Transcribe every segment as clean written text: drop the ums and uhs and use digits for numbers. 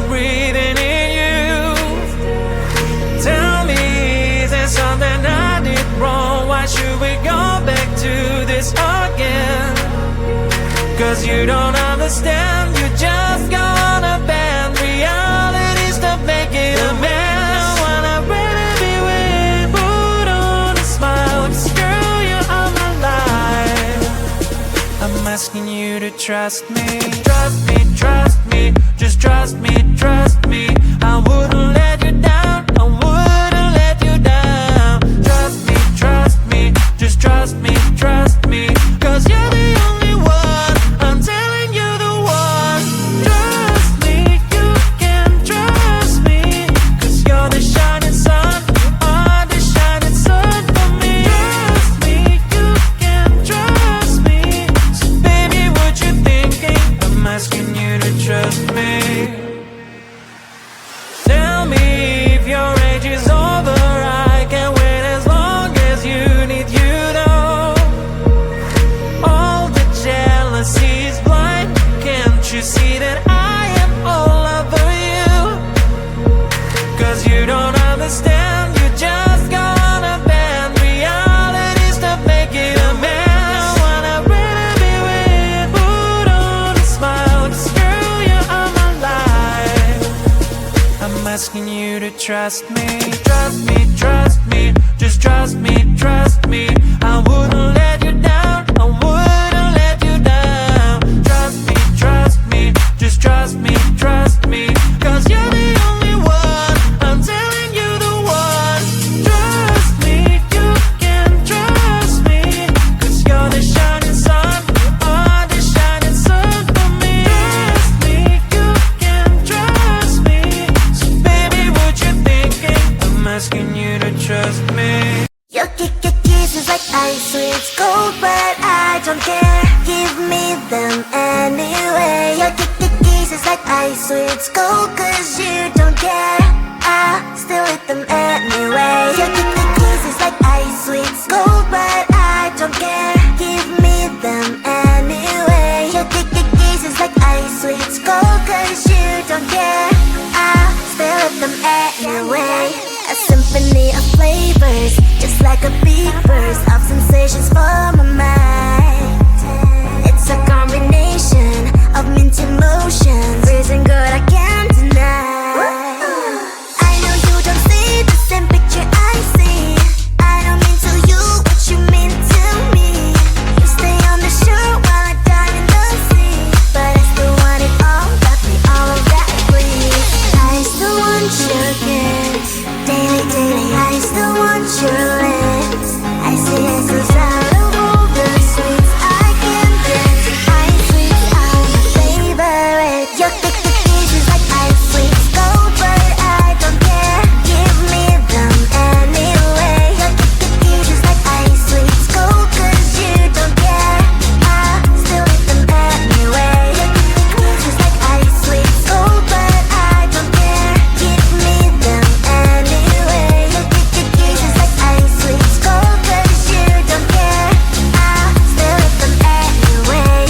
breathing in you. Tell me, is there something I did wrong? Why should we go back to this again? Cause you don't understand, you just gonna bend reality, stop making a mess. When I really be with, put on a smile, cause girl, you are my life. I'm asking you to trust me. Trust me, trust me, just trust me, trust me. I wouldn't let you down, I wouldn't let you down. Trust me, just trust me, trust me. Cause you're the only one, I'm telling you the one. Trust me, you can trust me. Cause you're the shining sun, you are the shining sun for me. Trust me, you can trust me. So baby, what you thinking? I'm asking you to trust me. Tell me if your age is over, I can wait as long as you need you though. All the jealousy is blind, can't you see that I am all over you? Cause you don't understand, you just gonna bend reality, stop making a mess. When I really be with, put on a smile, cause girl, you are my life. I'm asking you to trust me. Trust me, trust me, just trust me, trust me. I wouldn't let you down, I wouldn't let you down. Trust me, just trust me, trust me. Cause you're the only one, I'm telling you the one. Trust me, you can trust me. Cause you're the shining sun, you are the shining sun for me. Trust me, you can trust me. So baby, what you thinking? I'm asking you to trust me. Your kisses like ice, sweet cold, but I don't care. Give me them anyway. Your kisses like ice, sweet cold, cause you don't care. I still eat them anyway. Your kisses like ice, sweet cold, but I don't care. Give me them anyway. Your kisses like ice, sweet cold, cause you don't care. I still eat them anyway. A symphony of flavors, just like a big burst of sensations for my mind. It's a combination of mint emotions, freezing good I can't deny. I know you don't see the same picture I see. I don't mean to you what you mean to me. You stay on the shore while I dive in the sea, but I still want it all, got me all of that please. I still want your kiss, daily, daily. I still want your lips. I see essence out of all the sweets I can get. Ice sweets are my favorite. Your kisses like ice sweets gold, but I don't care. Give me them anyway. Your kisses like ice sweets gold, cause you don't care. I still eat them anyway. Your kisses like ice sweets gold, but I don't care. Give me them anyway. Your kisses like ice sweets gold, cause you don't care. I still eat them anyway.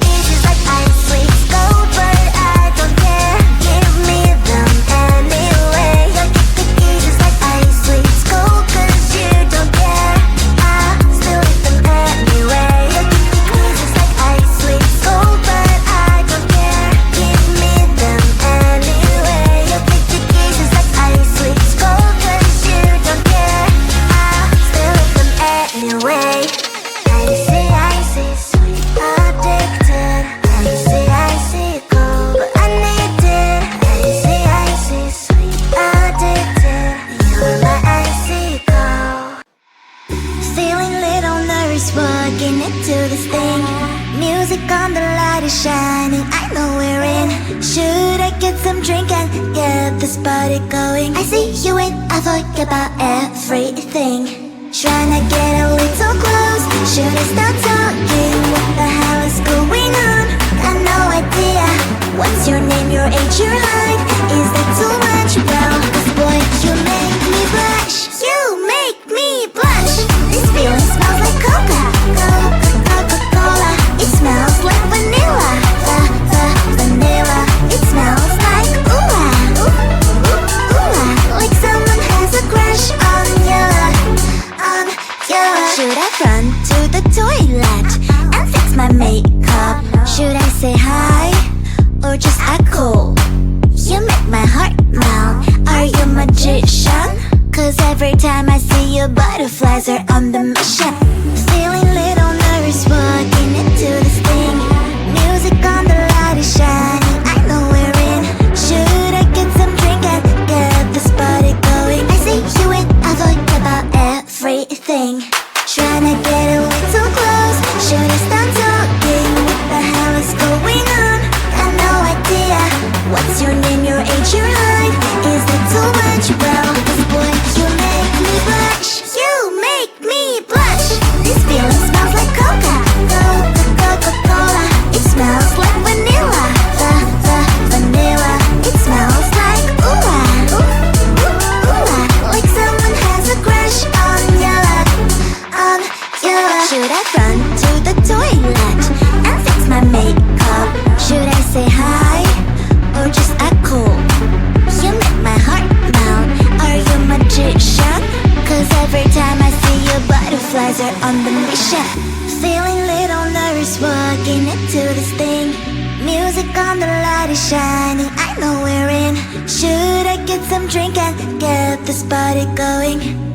Kisses like ice sweets gold, but I don't care. Give me them anyway. Your kisses like ice sweets gold, cause you don't care. I still eat them anyway. Your kisses like ice sweets gold, but I don't care. Give me them anyway. Your kisses like ice sweets gold, cause you don't care. I still eat them anyway. Icy, sweet, addicted. Icy, cold, but I need it. Icy, sweet, addicted. You're my icy cold. Feeling little nervous walking into this thing. Music on, the light is shining, I know we're in. Should I get some drink and get this party going? I see you in, I forget about everything. Trying to get a little close, should I start talking? What the hell is going on? Got no idea. What's your name, your age, your life? Is that too much? Well, 'cause boy, you make me blush. You make me blush. This feeling smells like Coca-Cola. It smells like vanilla. Vanilla. It smells like ooh. Should I run to the toilet and fix my makeup? Should I say hi or just act cool? You make my heart melt. Are you a magician? Cause every time I see you, butterflies are on the mission. Feeling little nervous walking into this thing. Music on, the light is shining, I know we're in. Should I get some drink and get this party going?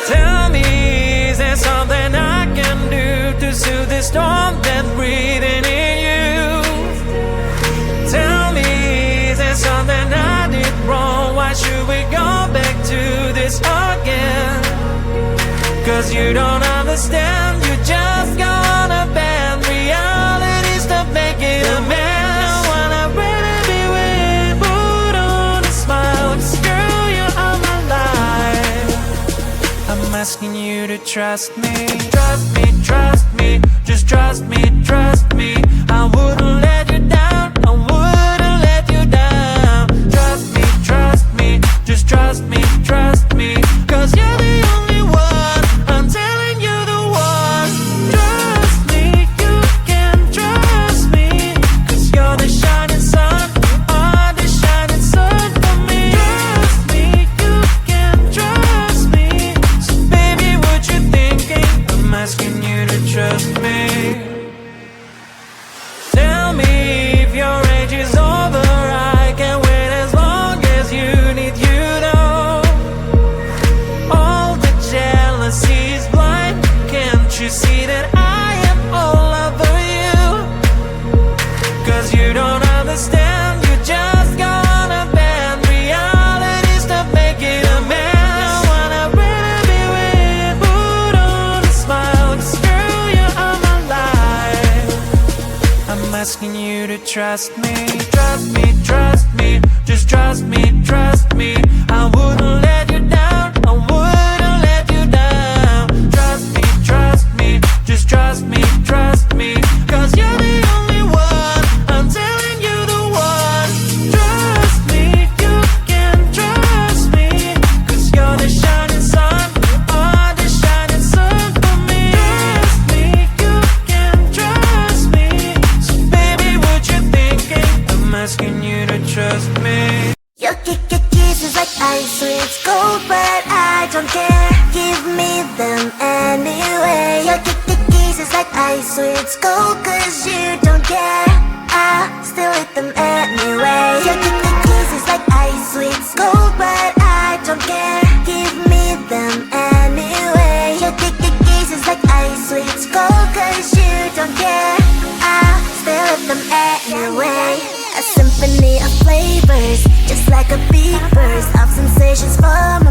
Tell me, is there something I can do to soothe the storm that's breathing in you? Tell me, is there something I did wrong? Why should we go back to this again? Cause you don't understand, you just gonna bend reality, stop making a mess. When I really be with, put on a smile, girl, you are my life. I'm asking you to trust me, trust me, just trust me, trust me. I wouldn't let you down, I wouldn't let you down. Trust me, just trust me, cause you're the only one, I'm telling you the one. Trust me, you can trust me, cause you're the shining sun, you are the shining sun for me. Trust me, you can trust me, so baby what you thinking, I'm asking you to trust me. Tell me if your age is over, I can wait as long as you need, you know. All the jealousy is blind, can't you see that I am all over you? Cause you don't understand, you just gonna bend reality, stop making a mess. When I really be with, put on a smile, cause girl, you are my life. I'm asking you to trust me, just trust me, I wouldn't let you down, I wouldn't let you down. Trust me, just trust me, cause you're the only one, I'm telling you the one. Trust me, you can trust me, cause you're the shining sun, you are the shining sun for me. Trust me, you can trust me, so baby what you thinking, I'm asking you to trust me. Your kisses like sweets gold, cause you don't care. I still eat them anyway. Your kisses like ice, sweets gold, but I don't care. Give me them anyway. Your kisses like ice, sweets gold, cause you don't care. I still eat them anyway. A symphony of flavors, just like a big burst of sensations for me.